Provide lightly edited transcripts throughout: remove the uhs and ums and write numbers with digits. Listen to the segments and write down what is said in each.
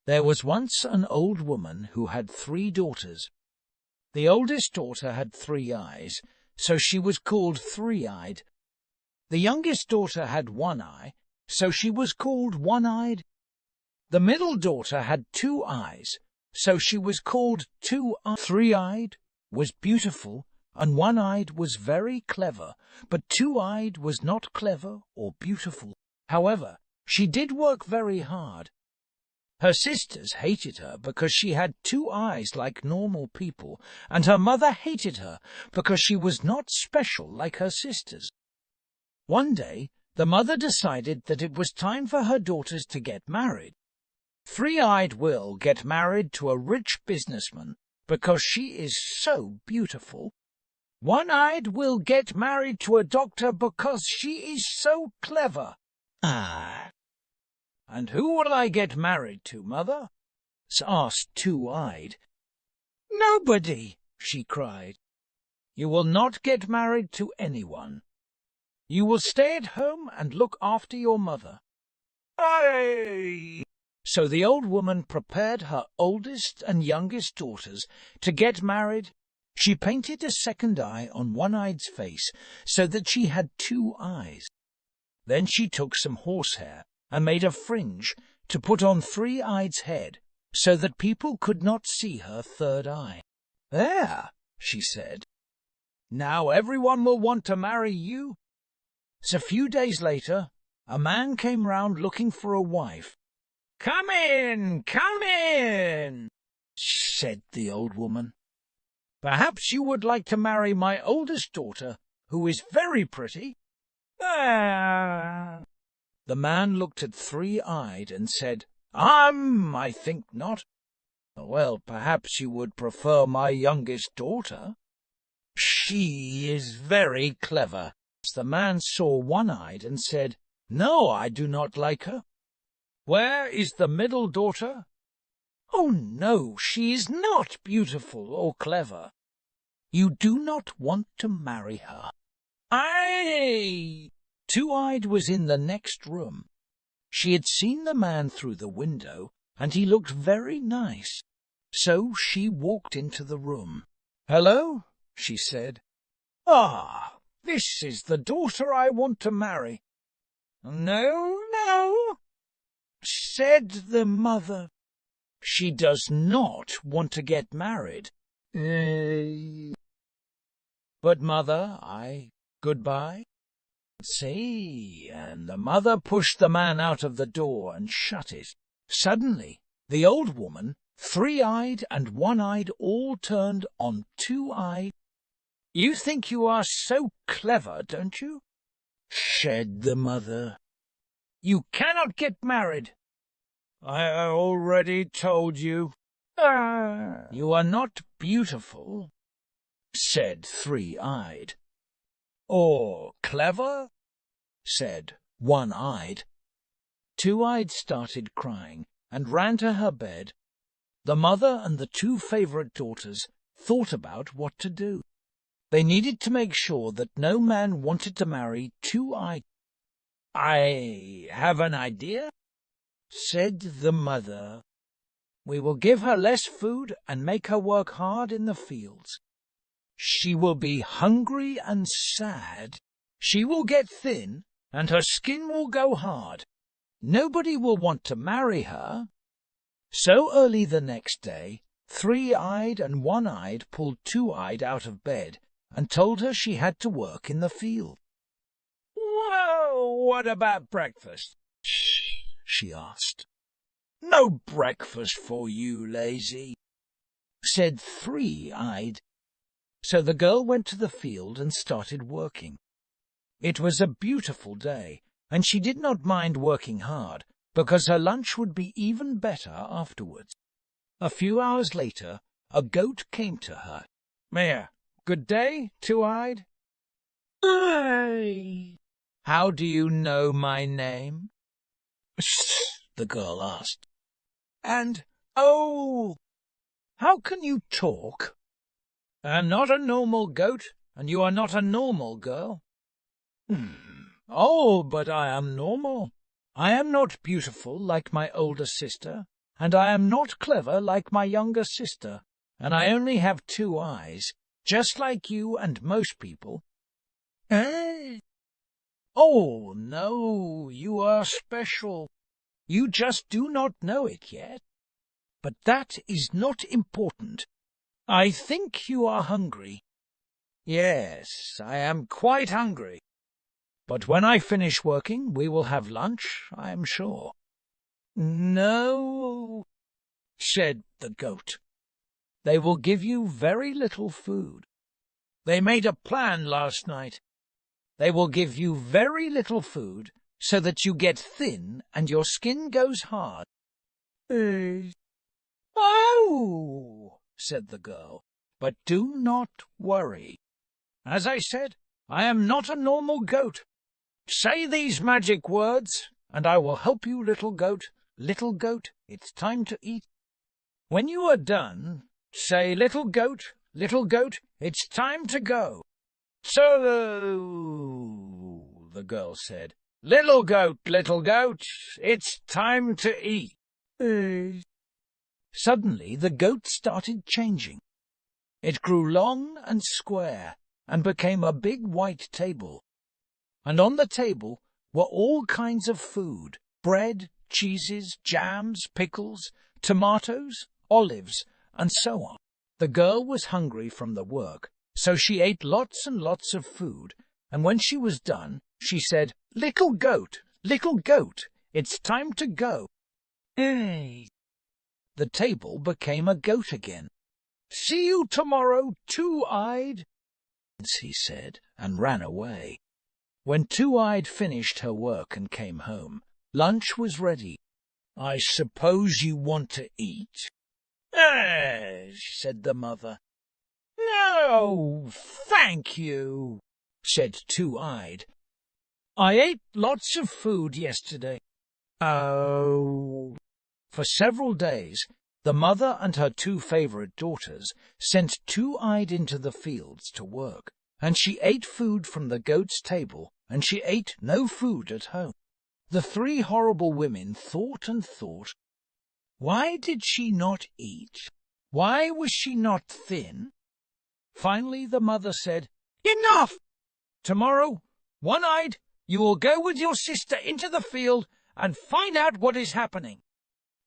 There was once an old woman who had 3 daughters. The oldest daughter had 3 eyes, so she was called three-eyed. The youngest daughter had 1 eye, so she was called one-eyed. The middle daughter had 2 eyes, so she was called two-eyed. Three-eyed was beautiful, and one-eyed was very clever, but two-eyed was not clever or beautiful. However, she did work very hard. Her sisters hated her because she had 2 eyes like normal people, and her mother hated her because she was not special like her sisters. One day, the mother decided that it was time for her daughters to get married. Three-eyed will get married to a rich businessman because she is so beautiful. One-eyed will get married to a doctor because she is so clever. And who will I get married to, Mother? Asked Two-Eyed. Nobody, she cried. You will not get married to anyone. You will stay at home and look after your mother. Aye! So the old woman prepared her oldest and youngest daughters to get married. She painted a 2nd eye on One-Eyed's face so that she had 2 eyes. Then she took some horsehair and made a fringe to put on Three-Eyed's head so that people could not see her 3rd eye. There, she said. Now everyone will want to marry you. So a few days later, a man came round looking for a wife. Come in, said the old woman. Perhaps you would like to marry my oldest daughter, who is very pretty. The man looked at Three-Eyed and said, I think not. Well, perhaps you would prefer my youngest daughter. She is very clever. The man saw One-Eyed and said, No, I do not like her. Where is the middle daughter? Oh, no, she is not beautiful or clever. You do not want to marry her. Aye! Two-Eyed was in the next room. She had seen the man through the window, and he looked very nice. So she walked into the room. Hello, she said. This is the daughter I want to marry. No, said the mother. She does not want to get married. But, Mother, goodbye. See, and the mother pushed the man out of the door and shut it. Suddenly, the old woman, Three-Eyed and One-Eyed all turned on Two-Eyed. You think you are so clever, don't you? Said the mother. You cannot get married. I already told you. You are not beautiful, said Three-Eyed. Or clever, said One-Eyed. Two-Eyed started crying and ran to her bed. The mother and the 2 favorite daughters thought about what to do. They needed to make sure that no man wanted to marry Two-Eyed. I have an idea, said the mother. We will give her less food and make her work hard in the fields. She will be hungry and sad. She will get thin, and her skin will go hard. Nobody will want to marry her. So early the next day, Three-Eyed and One-Eyed pulled Two-Eyed out of bed and told her she had to work in the field. Well, what about breakfast? She asked. No breakfast for you, lazy, said Three-Eyed. So the girl went to the field and started working. It was a beautiful day, and she did not mind working hard, because her lunch would be even better afterwards. A few hours later, a goat came to her. Here, good day, Two-Eyed. Aye. How do you know my name? The girl asked. And, how can you talk? I am not a normal goat, and you are not a normal girl. Oh, but I am normal. I am not beautiful like my older sister, and I am not clever like my younger sister, and I only have 2 eyes, just like you and most people." "Eh?" "Oh, no, you are special. You just do not know it yet. But that is not important. I think you are hungry." "Yes, I am quite hungry. But when I finish working, we will have lunch, I am sure." "No," said the goat. "They will give you very little food. They made a plan last night. They will give you very little food, so that you get thin and your skin goes hard." "Oh," said the girl, "but do not worry. As I said, I am not a normal goat. Say these magic words, and I will help you, little goat. Little goat, it's time to eat. When you are done, say, little goat, it's time to go." "So," the girl said, little goat, it's time to eat." Suddenly the goat started changing. It grew long and square, and became a big white table. And on the table were all kinds of food: bread, cheeses, jams, pickles, tomatoes, olives, and so on. The girl was hungry from the work, so she ate lots and lots of food, and when she was done, she said, little goat, it's time to go." The table became a goat again. "See you tomorrow, Two-Eyed," he said, and ran away. When Two-Eyed finished her work and came home, lunch was ready. "I suppose you want to eat?" Said the mother. "No, thank you," said Two-Eyed. "I ate lots of food yesterday." Oh. For several days, the mother and her 2 favorite daughters sent Two-Eyed into the fields to work, and she ate food from the goat's table, and she ate no food at home. The 3 horrible women thought and thought. Why did she not eat? Why was she not thin? Finally the mother said, "Enough! Tomorrow, One-Eyed, you will go with your sister into the field and find out what is happening.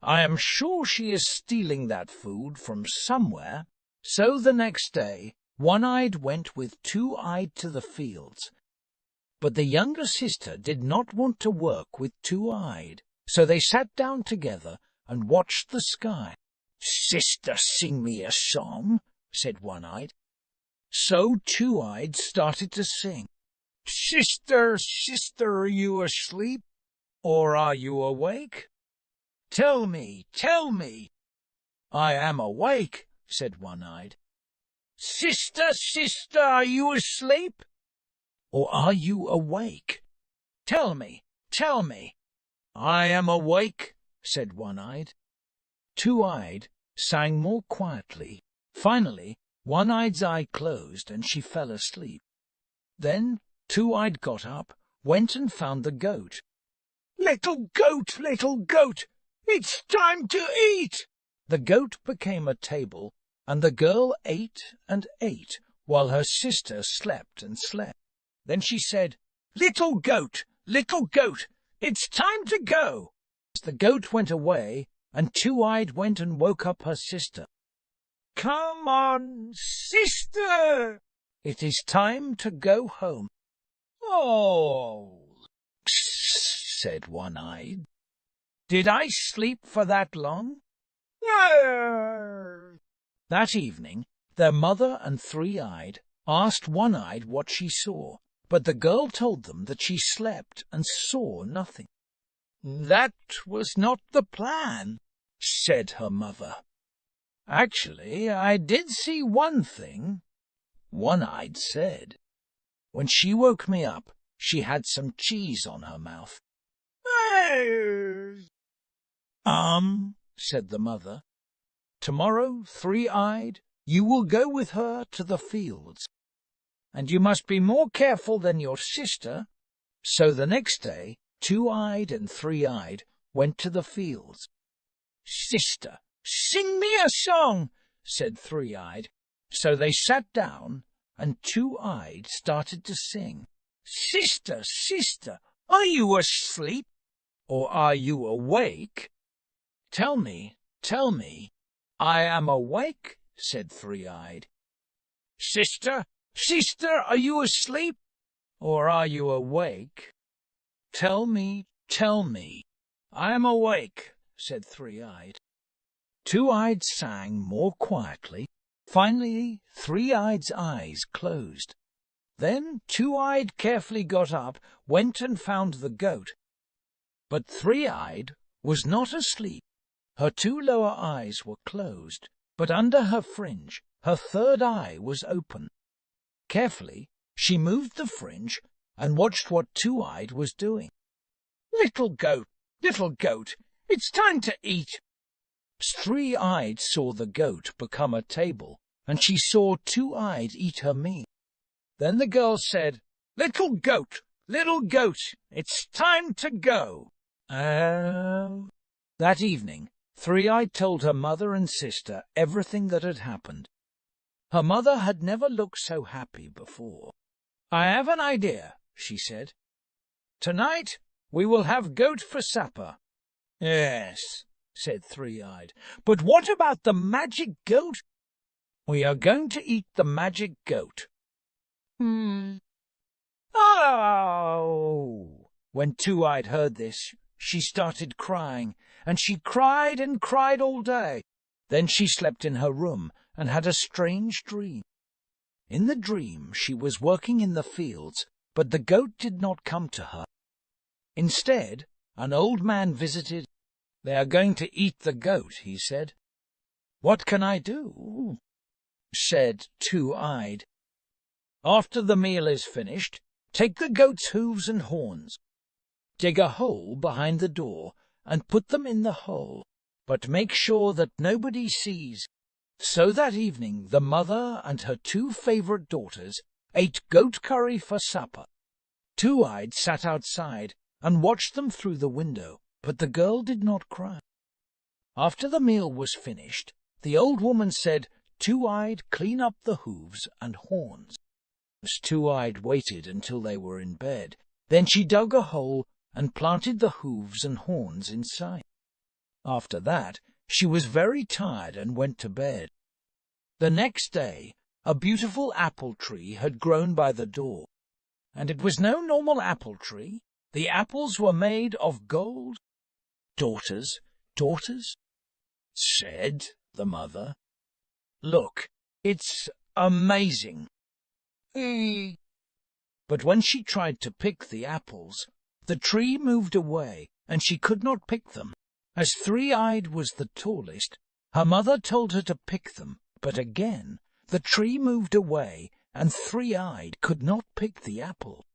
I am sure she is stealing that food from somewhere." So the next day, One-Eyed went with Two-Eyed to the fields. But the younger sister did not want to work with Two-Eyed, so they sat down together and watched the sky. "Sister, sing me a song," said One-Eyed. So Two-Eyed started to sing. "Sister, are you asleep, or are you awake? Tell me, tell me." "I am awake," said One-Eyed. Sister, are you asleep, or are you awake? Tell me, tell me." "I am awake," said One-Eyed. Two-Eyed sang more quietly. Finally, One-Eyed's eye closed and she fell asleep. Then Two-Eyed got up, went and found the goat. Little goat, it's time to eat." The goat became a table, and the girl ate and ate, while her sister slept and slept. Then she said, little goat, it's time to go." The goat went away, and Two-Eyed went and woke up her sister. "Come on, sister, it is time to go home." "Oh," said One-Eyed. "Did I sleep for that long?" "No." That evening, their mother and Three-Eyed asked One-Eyed what she saw, but the girl told them that she slept and saw nothing. "That was not the plan," said her mother. "Actually, I did see one thing," One-Eyed said. "When she woke me up, she had some cheese on her mouth." Said the mother. "Tomorrow, Three-Eyed, you will go with her to the fields, and you must be more careful than your sister." So the next day, Two-Eyed and Three-Eyed went to the fields. "Sister, sing me a song," said Three-Eyed. So they sat down, and Two-Eyed started to sing. "Sister, sister, are you asleep, or are you awake?" Tell me, tell me." "I am awake," said Three-Eyed. "Sister, sister, are you asleep, or are you awake?" Tell me, tell me." "I am awake," said Three-Eyed. Two-Eyed sang more quietly. Finally, Three-Eyed's eyes closed. Then Two-Eyed carefully got up, went and found the goat. But Three-Eyed was not asleep. Her two lower eyes were closed, but under her fringe her third eye was open. Carefully she moved the fringe and watched what Two-Eyed was doing. Little goat, it's time to eat." Three-Eyed saw the goat become a table, and she saw Two-Eyed eat her meal. Then the girl said, little goat, it's time to go." That evening, Three-Eyed told her mother and sister everything that had happened. Her mother had never looked so happy before. "I have an idea," she said. "Tonight we will have goat for supper." "Yes," said Three-Eyed, "but what about the magic goat?" "We are going to eat the magic goat." "Oh!" When Two-Eyed heard this, she started crying, and she cried and cried all day. Then she slept in her room and had a strange dream. In the dream she was working in the fields, but the goat did not come to her. Instead, an old man visited. "They are going to eat the goat," he said. "What can I do?" said Two-Eyed. "After the meal is finished, take the goat's hooves and horns, dig a hole behind the door, and put them in the hole, but make sure that nobody sees." So that evening the mother and her two favorite daughters ate goat curry for supper. Two-Eyed sat outside and watched them through the window, but the girl did not cry. After the meal was finished, the old woman said, "Two-Eyed, clean up the hooves and horns." Two-Eyed waited until they were in bed. Then she dug a hole and planted the hooves and horns inside. After that, she was very tired and went to bed. The next day, a beautiful apple tree had grown by the door, and it was no normal apple tree. The apples were made of gold. "Daughters, said the mother, "look, it's amazing." But when she tried to pick the apples, the tree moved away, and she could not pick them. As Three-Eyed was the tallest, her mother told her to pick them, but again the tree moved away, and Three-Eyed could not pick the apple.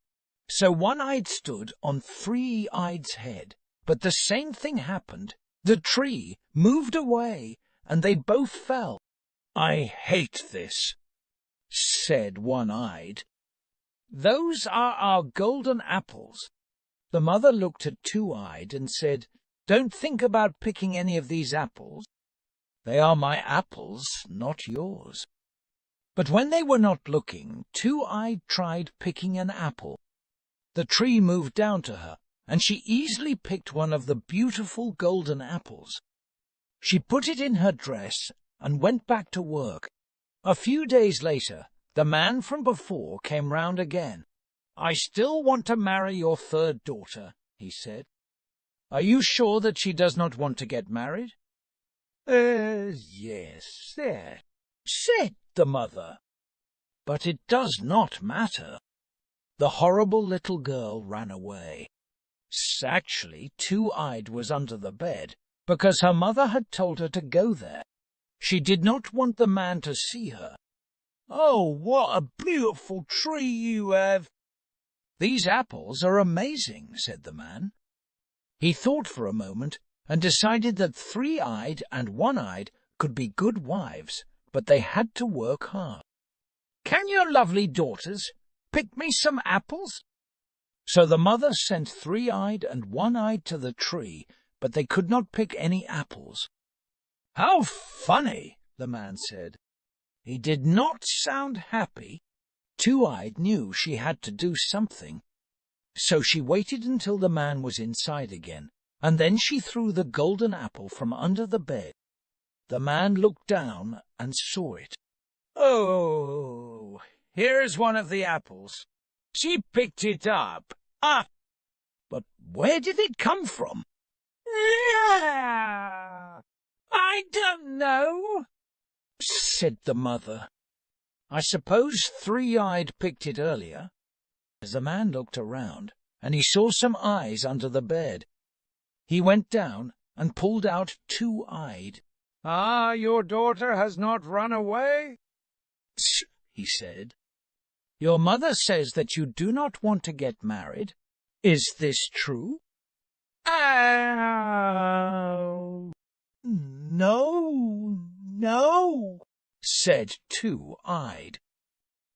So One-Eyed stood on Three-Eyed's head, but the same thing happened. The tree moved away, and they both fell. "I hate this," said One-Eyed. "Those are our golden apples." The mother looked at Two-Eyed and said, "Don't think about picking any of these apples. They are my apples, not yours." But when they were not looking, Two-Eyed tried picking an apple. The tree moved down to her, and she easily picked one of the beautiful golden apples. She put it in her dress and went back to work. A few days later, the man from before came round again. "I still want to marry your third daughter," he said. "Are you sure that she does not want to get married?" Yes, there, said the mother. "But it does not matter." The horrible little girl ran away. Actually, Two-Eyed was under the bed, because her mother had told her to go there. She did not want the man to see her. "Oh, what a beautiful tree you have!" "These apples are amazing," said the man. He thought for a moment and decided that Three-Eyed and One-Eyed could be good wives, but they had to work hard. "Can your lovely daughters pick me some apples?" So the mother sent Three-Eyed and One-Eyed to the tree, but they could not pick any apples. "How funny," the man said. He did not sound happy. Two-Eyed knew she had to do something, so she waited until the man was inside again, and then she threw the golden apple from under the bed. The man looked down and saw it. "Oh, here's one of the apples. She picked it up. Ah, but where did it come from?" "I don't know," said the mother. "I suppose Three-Eyed picked it earlier." As the man looked around, and he saw some eyes under the bed, he went down and pulled out Two-Eyed. "Ah, your daughter has not run away?" he said. "Your mother says that you do not want to get married. Is this true?" "Oh, no, said Two-Eyed.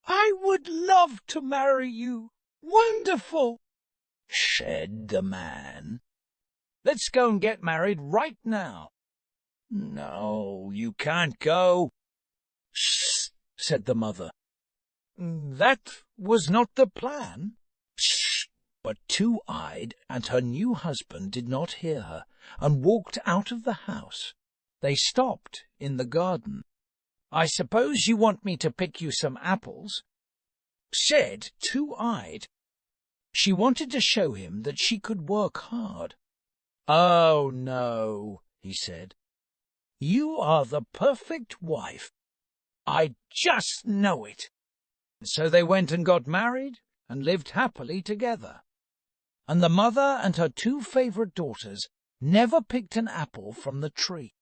"I would love to marry you. Wonderful," said the man. "Let's go and get married right now." "No, you can't go," said the mother. "That was not the plan." But Two-Eyed and her new husband did not hear her, and walked out of the house. They stopped in the garden. "I suppose you want me to pick you some apples?" said Two-Eyed. She wanted to show him that she could work hard. "Oh, no," he said. "You are the perfect wife. I just know it." So they went and got married and lived happily together. And the mother and her two favorite daughters never picked an apple from the tree.